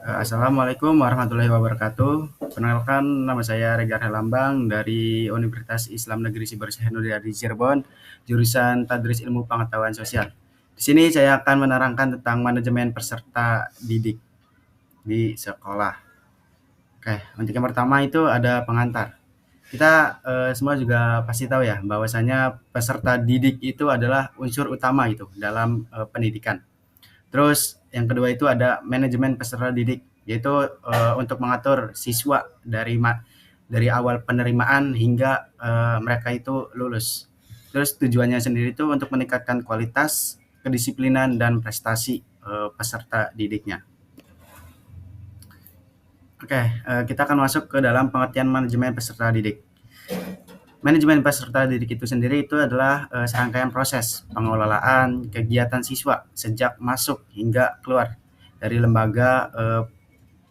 Assalamualaikum warahmatullahi wabarakatuh. Perkenalkan, nama saya Regar Herlambang dari Universitas Islam Negeri Siber Syekhnuddin di Cirebon, jurusan Tadris Ilmu Pengetahuan Sosial. Di sini saya akan menerangkan tentang manajemen peserta didik di sekolah. Oke, untuk yang pertama itu ada pengantar. Kita semua juga pasti tahu ya, bahwasanya peserta didik itu adalah unsur utama itu dalam pendidikan. Terus yang kedua itu ada manajemen peserta didik, yaitu untuk mengatur siswa dari awal penerimaan hingga mereka itu lulus. Terus tujuannya sendiri itu untuk meningkatkan kualitas, kedisiplinan dan prestasi peserta didiknya. Oke, kita akan masuk ke dalam pengertian manajemen peserta didik. Manajemen peserta didik itu sendiri itu adalah serangkaian proses pengelolaan kegiatan siswa sejak masuk hingga keluar dari lembaga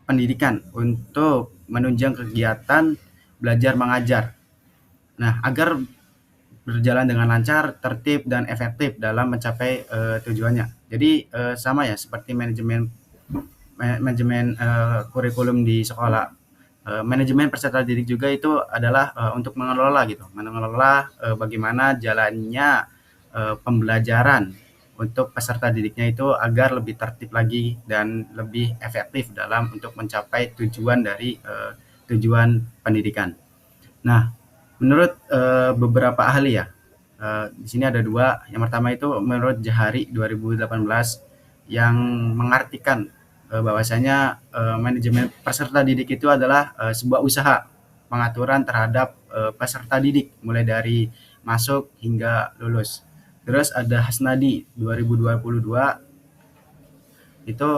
pendidikan untuk menunjang kegiatan belajar mengajar. Nah, agar berjalan dengan lancar, tertib dan efektif dalam mencapai tujuannya. Jadi sama ya seperti manajemen kurikulum di sekolah. Manajemen peserta didik juga itu adalah untuk mengelola bagaimana jalannya pembelajaran untuk peserta didiknya itu agar lebih tertib lagi dan lebih efektif dalam untuk mencapai tujuan dari tujuan pendidikan. Nah, menurut beberapa ahli ya, di sini ada dua. Yang pertama itu menurut Jahari 2018 yang mengartikan bahwasanya manajemen peserta didik itu adalah sebuah usaha pengaturan terhadap peserta didik mulai dari masuk hingga lulus. Terus ada Hasnadi 2022 itu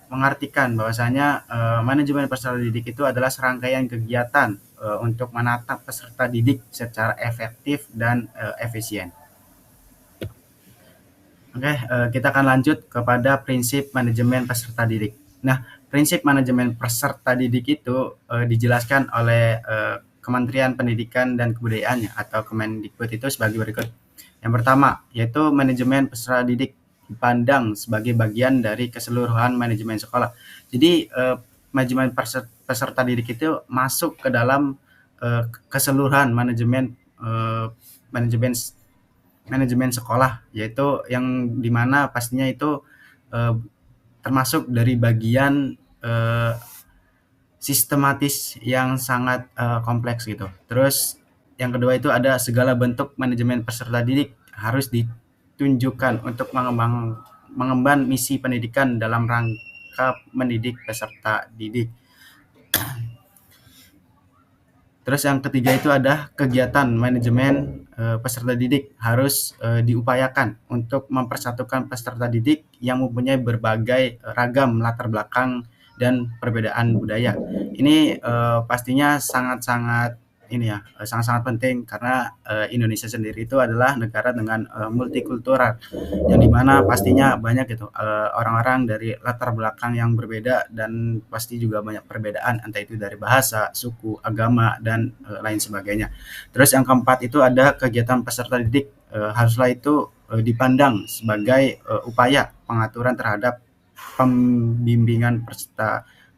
mengartikan bahwasanya manajemen peserta didik itu adalah serangkaian kegiatan untuk menata peserta didik secara efektif dan efisien. Oke, kita akan lanjut kepada prinsip manajemen peserta didik. Nah, prinsip manajemen peserta didik itu dijelaskan oleh Kementerian Pendidikan dan Kebudayaan atau Kemendikbud itu sebagai berikut. Yang pertama, yaitu manajemen peserta didik dipandang sebagai bagian dari keseluruhan manajemen sekolah. Jadi, manajemen peserta didik itu masuk ke dalam keseluruhan manajemen sekolah, yaitu yang dimana pastinya itu termasuk dari bagian sistematis yang sangat kompleks gitu. Terus yang kedua itu ada segala bentuk manajemen peserta didik harus ditunjukkan untuk mengemban misi pendidikan dalam rangka mendidik peserta didik. Terus yang ketiga itu ada kegiatan manajemen peserta didik harus diupayakan untuk mempersatukan peserta didik yang mempunyai berbagai ragam latar belakang dan perbedaan budaya. Ini pastinya sangat-sangat sangat-sangat penting karena Indonesia sendiri itu adalah negara dengan multikultural yang dimana pastinya banyak gitu orang-orang dari latar belakang yang berbeda dan pasti juga banyak perbedaan entah itu dari bahasa, suku, agama dan lain sebagainya. Terus yang keempat itu ada kegiatan peserta didik haruslah itu dipandang sebagai upaya pengaturan terhadap pembimbingan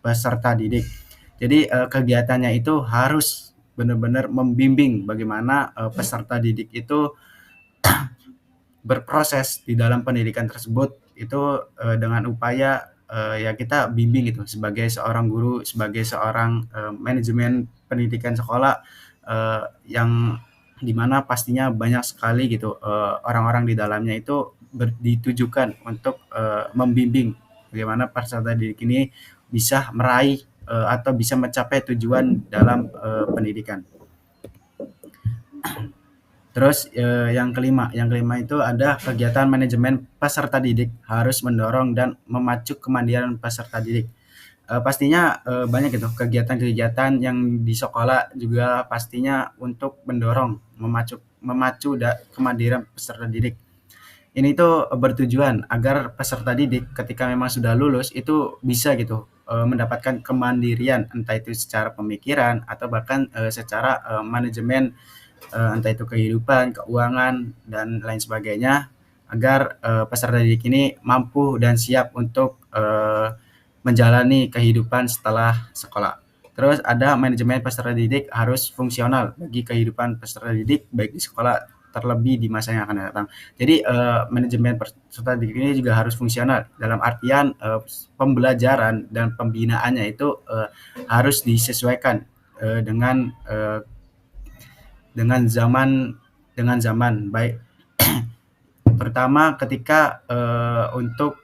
peserta didik. Jadi kegiatannya itu harus benar-benar membimbing bagaimana peserta didik itu berproses di dalam pendidikan tersebut itu dengan upaya ya kita bimbing gitu sebagai seorang guru, sebagai seorang manajemen pendidikan sekolah yang dimana pastinya banyak sekali gitu orang-orang di dalamnya itu ditujukan untuk membimbing bagaimana peserta didik ini bisa meraih atau bisa mencapai tujuan dalam pendidikan. Terus yang kelima itu ada kegiatan manajemen peserta didik harus mendorong dan memacu kemandirian peserta didik. Pastinya banyak gitu kegiatan-kegiatan yang di sekolah juga pastinya untuk mendorong, memacu kemandirian peserta didik. Ini tuh bertujuan agar peserta didik ketika memang sudah lulus itu bisa gitu mendapatkan kemandirian entah itu secara pemikiran atau bahkan secara manajemen entah itu kehidupan, keuangan dan lain sebagainya agar peserta didik ini mampu dan siap untuk menjalani kehidupan setelah sekolah. Terus ada manajemen peserta didik harus fungsional bagi kehidupan peserta didik baik di sekolah terlebih di masa yang akan datang. Jadi manajemen peserta didik ini juga harus fungsional dalam artian pembelajaran dan pembinaannya itu harus disesuaikan dengan zaman baik terutama ketika untuk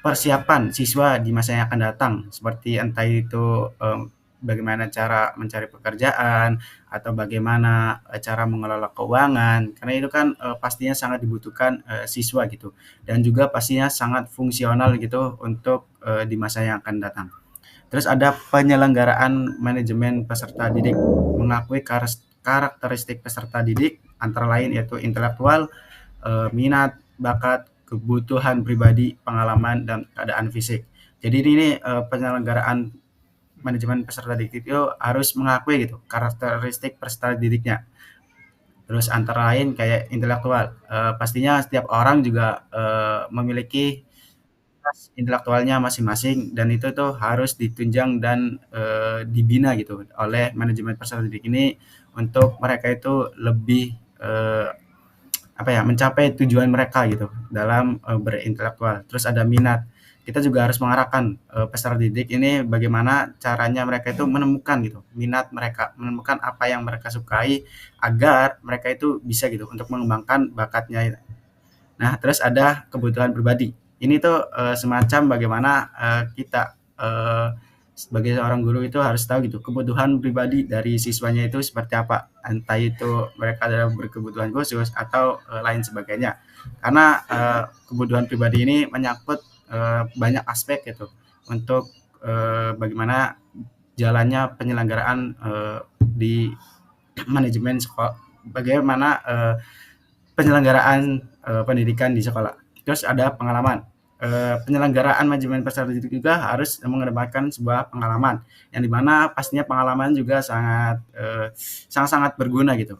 persiapan siswa di masa yang akan datang seperti entah itu bagaimana cara mencari pekerjaan atau bagaimana cara mengelola keuangan karena itu kan pastinya sangat dibutuhkan siswa gitu dan juga pastinya sangat fungsional gitu untuk di masa yang akan datang. Terus ada penyelenggaraan manajemen peserta didik mengakui karakteristik peserta didik antara lain yaitu intelektual, minat, bakat, kebutuhan pribadi, pengalaman, dan keadaan fisik. Jadi ini penyelenggaraan manajemen peserta didik itu harus mengakui gitu karakteristik peserta didiknya. Terus antara lain kayak intelektual, pastinya setiap orang juga memiliki intelektualnya masing-masing dan itu tuh harus ditunjang dan dibina gitu oleh manajemen peserta didik ini untuk mereka itu lebih mencapai tujuan mereka gitu dalam berintelektual. Terus ada minat. Kita juga harus mengarahkan peserta didik ini bagaimana caranya mereka itu menemukan gitu minat mereka, menemukan apa yang mereka sukai agar mereka itu bisa gitu untuk mengembangkan bakatnya. Nah, terus ada kebutuhan pribadi. Ini tuh semacam bagaimana kita sebagai seorang guru itu harus tahu gitu kebutuhan pribadi dari siswanya itu seperti apa. Entah itu mereka ada berkebutuhan khusus atau lain sebagainya. Karena kebutuhan pribadi ini menyangkut banyak aspek gitu untuk bagaimana jalannya penyelenggaraan di manajemen sekolah, bagaimana penyelenggaraan pendidikan di sekolah. Terus ada pengalaman. Penyelenggaraan manajemen peserta didik juga harus mengedepankan sebuah pengalaman yang dimana pastinya pengalaman juga sangat berguna gitu.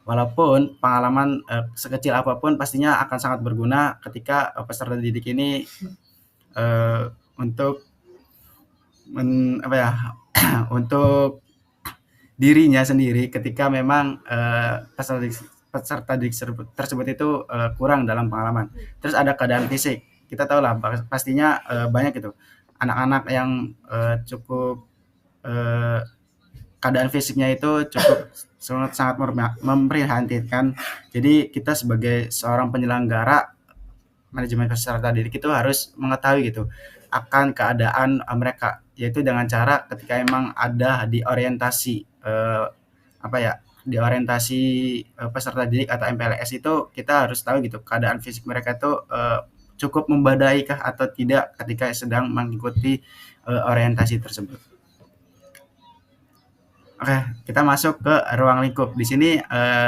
Walaupun pengalaman sekecil apapun pastinya akan sangat berguna ketika peserta didik ini untuk untuk dirinya sendiri ketika memang peserta didik tersebut itu kurang dalam pengalaman. Terus ada keadaan fisik. Kita tahu lah pastinya banyak gitu anak-anak yang cukup keadaan fisiknya itu cukup sangat memprihatinkan. Jadi kita sebagai seorang penyelenggara manajemen peserta didik itu harus mengetahui gitu akan keadaan mereka yaitu dengan cara ketika emang ada di orientasi peserta didik atau MPLS itu kita harus tahu gitu keadaan fisik mereka itu cukup membadai kah atau tidak ketika sedang mengikuti orientasi tersebut. Oke, kita masuk ke ruang lingkup. Di sini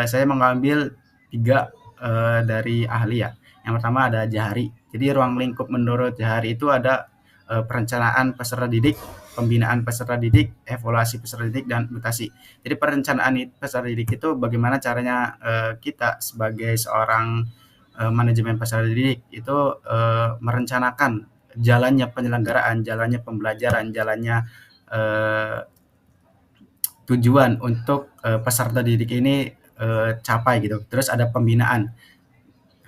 saya mengambil 3 dari ahli ya. Yang pertama ada Jahari. Jadi ruang lingkup menurut Jahari itu ada perencanaan peserta didik, pembinaan peserta didik, evaluasi peserta didik, dan mutasi. Jadi perencanaan peserta didik itu bagaimana caranya kita sebagai seorang manajemen peserta didik itu merencanakan jalannya penyelenggaraan, jalannya pembelajaran, jalannya tujuan untuk peserta didik ini capai gitu. Terus ada pembinaan.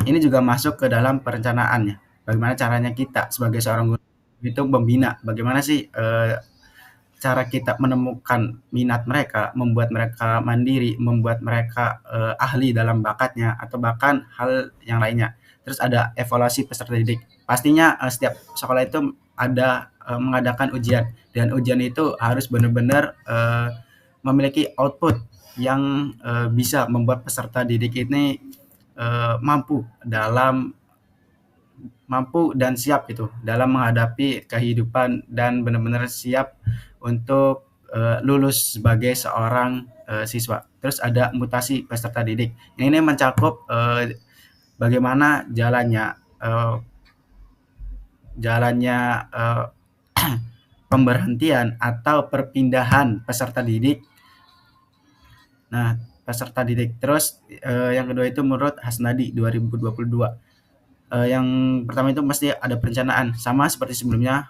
Ini juga masuk ke dalam perencanaannya. Bagaimana caranya kita sebagai seorang guru itu membina, bagaimana sih cara kita menemukan minat mereka, membuat mereka mandiri, membuat mereka ahli dalam bakatnya atau bahkan hal yang lainnya. Terus ada evaluasi peserta didik. Pastinya setiap sekolah itu ada mengadakan ujian dan ujian itu harus benar-benar memiliki output yang bisa membuat peserta didik ini mampu dan siap gitu dalam menghadapi kehidupan dan benar-benar siap untuk lulus sebagai seorang siswa. Terus ada mutasi peserta didik. Ini mencakup bagaimana jalannya pemberhentian atau perpindahan peserta didik. Nah, peserta didik. Terus yang kedua itu menurut Hasnadi 2022. Yang pertama itu mesti ada perencanaan, sama seperti sebelumnya.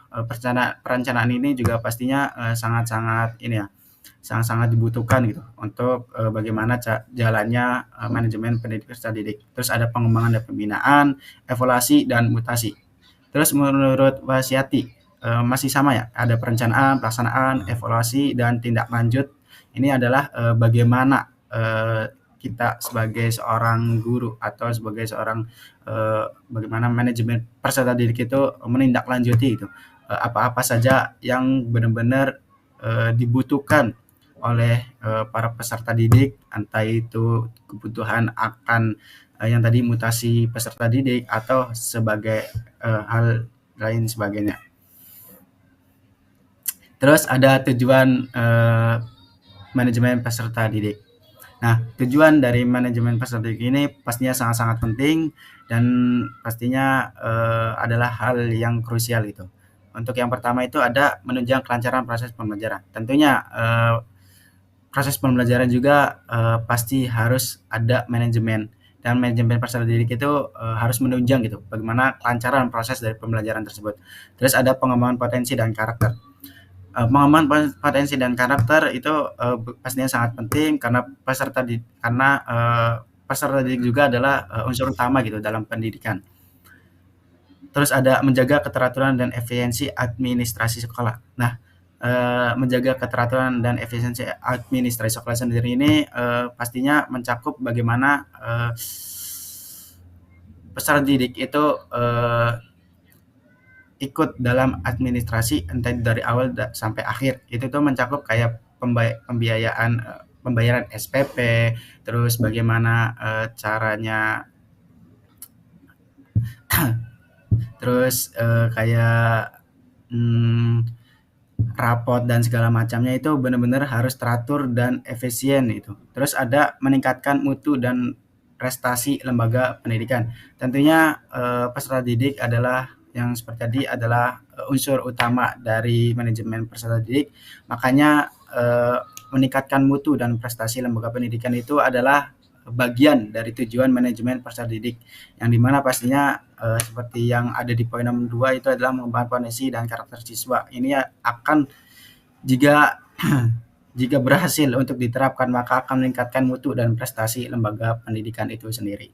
Perencanaan ini juga pastinya sangat-sangat ini ya, sangat-sangat dibutuhkan gitu untuk bagaimana jalannya manajemen pendidikan peserta didik. Terus ada pengembangan dan pembinaan, evaluasi dan mutasi. Terus menurut Wasiati masih sama ya, ada perencanaan, pelaksanaan, evaluasi dan tindak lanjut. Ini adalah bagaimana kita sebagai seorang guru atau sebagai seorang bagaimana manajemen peserta didik itu menindaklanjuti itu apa-apa saja yang benar-benar dibutuhkan oleh para peserta didik, entah itu kebutuhan akan yang tadi mutasi peserta didik atau sebagai hal lain sebagainya. Terus ada tujuan manajemen peserta didik. Nah, tujuan dari manajemen peserta didik ini pastinya sangat-sangat penting dan pastinya adalah hal yang krusial gitu. Untuk yang pertama itu ada menunjang kelancaran proses pembelajaran. Tentunya proses pembelajaran juga pasti harus ada manajemen, dan manajemen peserta didik itu harus menunjang gitu bagaimana kelancaran proses dari pembelajaran tersebut. Terus ada pengembangan potensi dan karakter. Pengembangan potensi dan karakter itu pastinya sangat penting karena peserta didik juga adalah unsur utama gitu dalam pendidikan. Terus ada menjaga keteraturan dan efisiensi administrasi sekolah. Nah, menjaga keteraturan dan efisiensi administrasi sekolah sendiri ini pastinya mencakup bagaimana peserta didik itu ikut dalam administrasi entah dari awal sampai akhir. Itu tuh mencakup kayak pembayaran SPP, terus bagaimana caranya terus kayak rapot dan segala macamnya itu benar-benar harus teratur dan efisien itu. Terus ada meningkatkan mutu dan prestasi lembaga pendidikan. Tentunya peserta didik adalah yang seperti tadi adalah unsur utama dari manajemen peserta didik. Makanya meningkatkan mutu dan prestasi lembaga pendidikan itu adalah bagian dari tujuan manajemen peserta didik, yang dimana pastinya seperti yang ada di poin nomor 2 itu adalah mengembangkan potensi dan karakter siswa. Ini akan jika berhasil untuk diterapkan maka akan meningkatkan mutu dan prestasi lembaga pendidikan itu sendiri.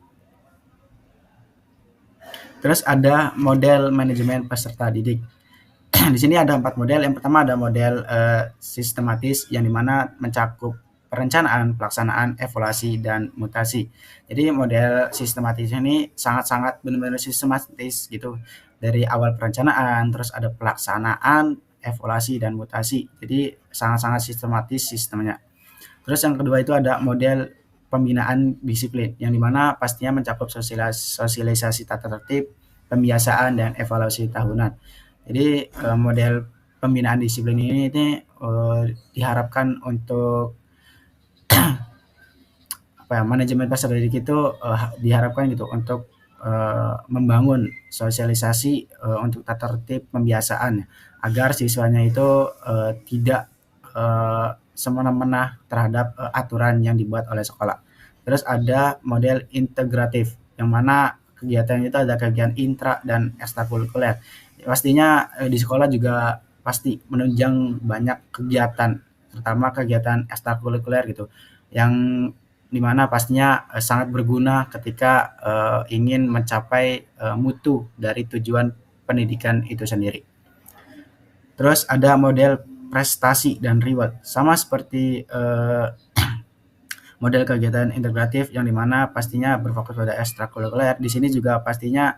Terus ada model manajemen peserta didik. Di sini ada 4 model. Yang pertama ada model sistematis, yang dimana mencakup perencanaan, pelaksanaan, evaluasi, dan mutasi. Jadi model sistematis ini sangat-sangat benar-benar sistematis gitu. Dari awal perencanaan, terus ada pelaksanaan, evaluasi, dan mutasi. Jadi sangat-sangat sistematis sistemnya. Terus yang kedua itu ada model pembinaan disiplin, yang dimana pastinya mencakup sosialisasi tata tertib, pembiasaan, dan evaluasi tahunan. Jadi model pembinaan disiplin ini diharapkan untuk manajemen peserta didik itu diharapkan gitu untuk membangun sosialisasi untuk tata tertib pembiasaan agar siswanya itu tidak semena-mena terhadap aturan yang dibuat oleh sekolah. Terus ada model integratif, yang mana kegiatan itu ada kegiatan intra dan ekstrakurikuler. Pastinya di sekolah juga pasti menunjang banyak kegiatan, terutama kegiatan ekstrakurikuler gitu, yang dimana pastinya sangat berguna ketika ingin mencapai mutu dari tujuan pendidikan itu sendiri. Terus ada model prestasi dan reward, sama seperti model kegiatan integratif, yang dimana pastinya berfokus pada ekstrakurikuler. Di sini juga pastinya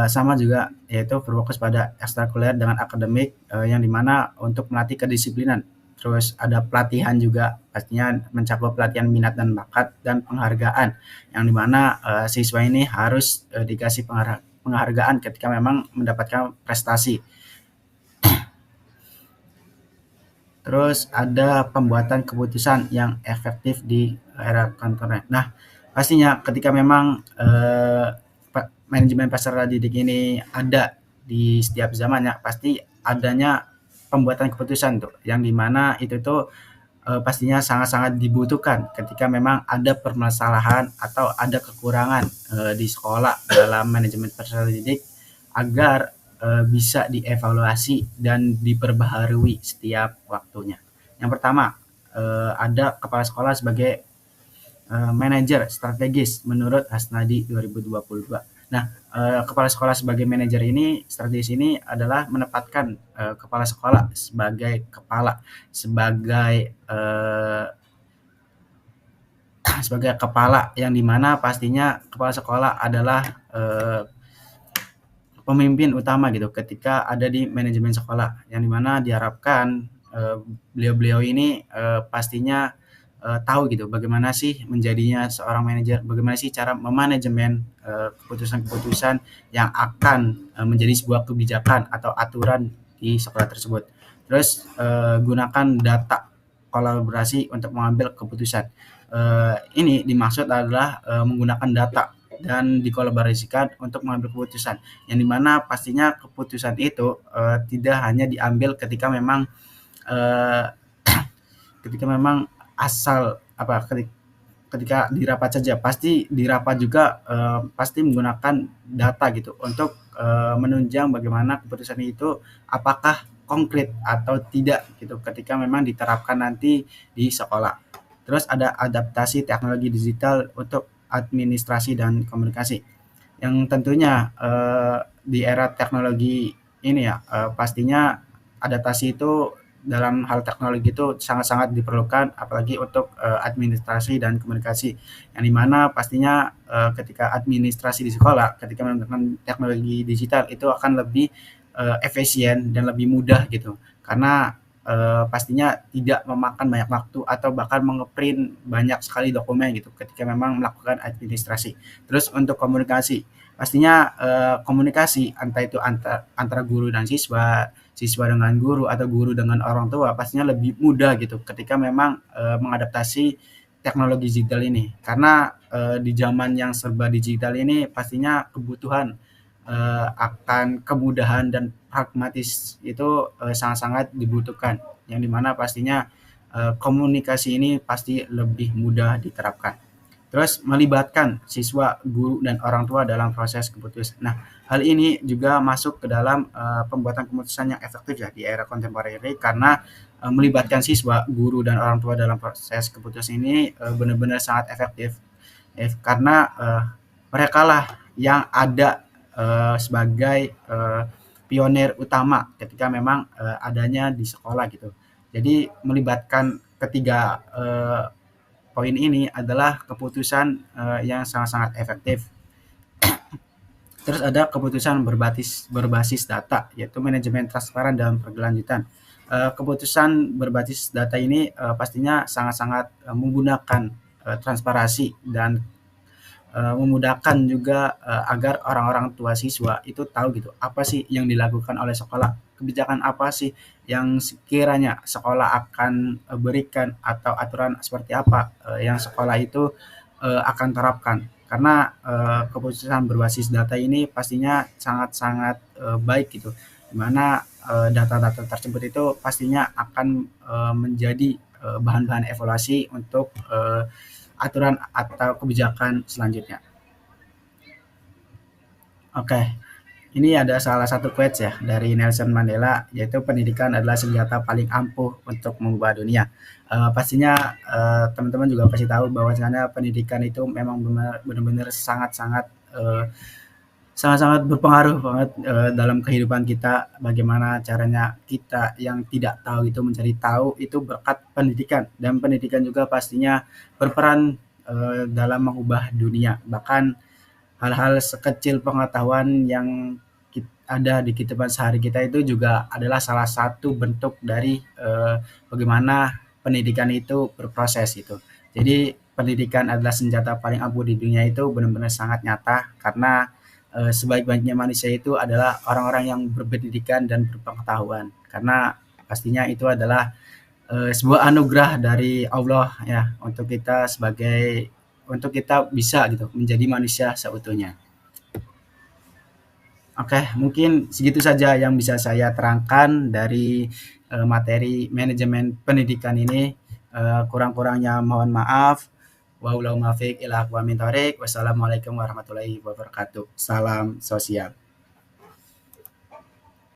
sama juga, yaitu berfokus pada ekstrakurikuler dengan akademik, yang dimana untuk melatih kedisiplinan. Terus ada pelatihan juga, pastinya mencakup pelatihan minat dan bakat dan penghargaan, yang dimana siswa ini harus dikasih penghargaan ketika memang mendapatkan prestasi. Terus ada pembuatan keputusan yang efektif di era kontemporer. Nah, pastinya ketika memang manajemen peserta didik ini ada di setiap zamannya, pasti adanya pembuatan keputusan tuh, yang dimana itu tuh pastinya sangat-sangat dibutuhkan ketika memang ada permasalahan atau ada kekurangan di sekolah dalam manajemen peserta didik agar bisa dievaluasi dan diperbaharui setiap waktunya. Yang pertama, ada kepala sekolah sebagai manajer strategis menurut Hasnadi 2022. Nah, kepala sekolah sebagai manajer ini, strategis ini adalah menempatkan kepala sekolah sebagai kepala, sebagai sebagai kepala yang dimana pastinya kepala sekolah adalah pemimpin utama gitu ketika ada di manajemen sekolah, yang dimana diharapkan beliau-beliau ini pastinya tahu gitu bagaimana sih menjadinya seorang manajer, bagaimana sih cara memanajemen keputusan-keputusan yang akan menjadi sebuah kebijakan atau aturan di sekolah tersebut. Terus gunakan data kolaborasi untuk mengambil keputusan. Ini dimaksud adalah menggunakan data dan dikolaborasikan untuk mengambil keputusan, yang dimana pastinya keputusan itu tidak hanya diambil uh, ketika memang asal apa ketika di rapat saja, pasti di rapat juga pasti menggunakan data gitu untuk menunjang bagaimana keputusan itu apakah konkret atau tidak gitu ketika memang diterapkan nanti di sekolah. Terus ada adaptasi teknologi digital untuk administrasi dan komunikasi, yang tentunya di era teknologi ini ya, pastinya adaptasi itu dalam hal teknologi itu sangat-sangat diperlukan, apalagi untuk administrasi dan komunikasi, yang dimana pastinya ketika administrasi di sekolah ketika menggunakan teknologi digital itu akan lebih efisien dan lebih mudah gitu, karena pastinya tidak memakan banyak waktu atau bahkan mengeprint banyak sekali dokumen gitu ketika memang melakukan administrasi. Terus untuk komunikasi, pastinya komunikasi entah itu antara guru dan siswa, siswa dengan guru, atau guru dengan orang tua, pastinya lebih mudah gitu ketika memang mengadaptasi teknologi digital ini. Karena di zaman yang serba digital ini pastinya kebutuhan akan kemudahan dan pragmatis itu sangat-sangat dibutuhkan. Yang dimana pastinya komunikasi ini pasti lebih mudah diterapkan. Terus melibatkan siswa, guru, dan orang tua dalam proses keputusan. Nah, hal ini juga masuk ke dalam pembuatan keputusan yang efektif ya di era kontemporer ini, karena melibatkan siswa, guru, dan orang tua dalam proses keputusan ini benar-benar sangat efektif. Karena mereka lah yang ada sebagai pionir utama ketika memang adanya di sekolah gitu. Jadi melibatkan ketiga poin ini adalah keputusan yang sangat-sangat efektif. Terus ada keputusan berbasis data, yaitu manajemen transparan dalam berkelanjutan. Keputusan berbasis data ini pastinya sangat-sangat menggunakan transparansi dan memudahkan juga agar orang-orang tua siswa itu tahu gitu apa sih yang dilakukan oleh sekolah, kebijakan apa sih yang sekiranya sekolah akan berikan, atau aturan seperti apa yang sekolah itu akan terapkan. Karena keputusan berbasis data ini pastinya sangat-sangat baik gitu, dimana data-data tersebut itu pastinya akan menjadi bahan-bahan evaluasi untuk aturan atau kebijakan selanjutnya. Oke, ini ada salah satu quotes ya dari Nelson Mandela, yaitu pendidikan adalah senjata paling ampuh untuk mengubah dunia. Pastinya teman-teman juga pasti tahu bahwasanya pendidikan itu memang benar-benar sangat-sangat sangat-sangat berpengaruh banget dalam kehidupan kita. Bagaimana caranya kita yang tidak tahu itu mencari tahu itu berkat pendidikan, dan pendidikan juga pastinya berperan dalam mengubah dunia. Bahkan hal-hal sekecil pengetahuan yang ada di kehidupan sehari kita itu juga adalah salah satu bentuk dari bagaimana pendidikan itu berproses itu. Jadi pendidikan adalah senjata paling ampuh di dunia itu benar-benar sangat nyata, karena sebaik-baiknya manusia itu adalah orang-orang yang berpendidikan dan berpengetahuan, karena pastinya itu adalah sebuah anugerah dari Allah ya untuk kita bisa gitu menjadi manusia seutuhnya. Oke, mungkin segitu saja yang bisa saya terangkan dari materi manajemen pendidikan ini. Kurang-kurangnya mohon maaf. Wabillahi muwaffiq ila aqwamit thoriq. Wassalamualaikum warahmatullahi wabarakatuh. Salam sosial.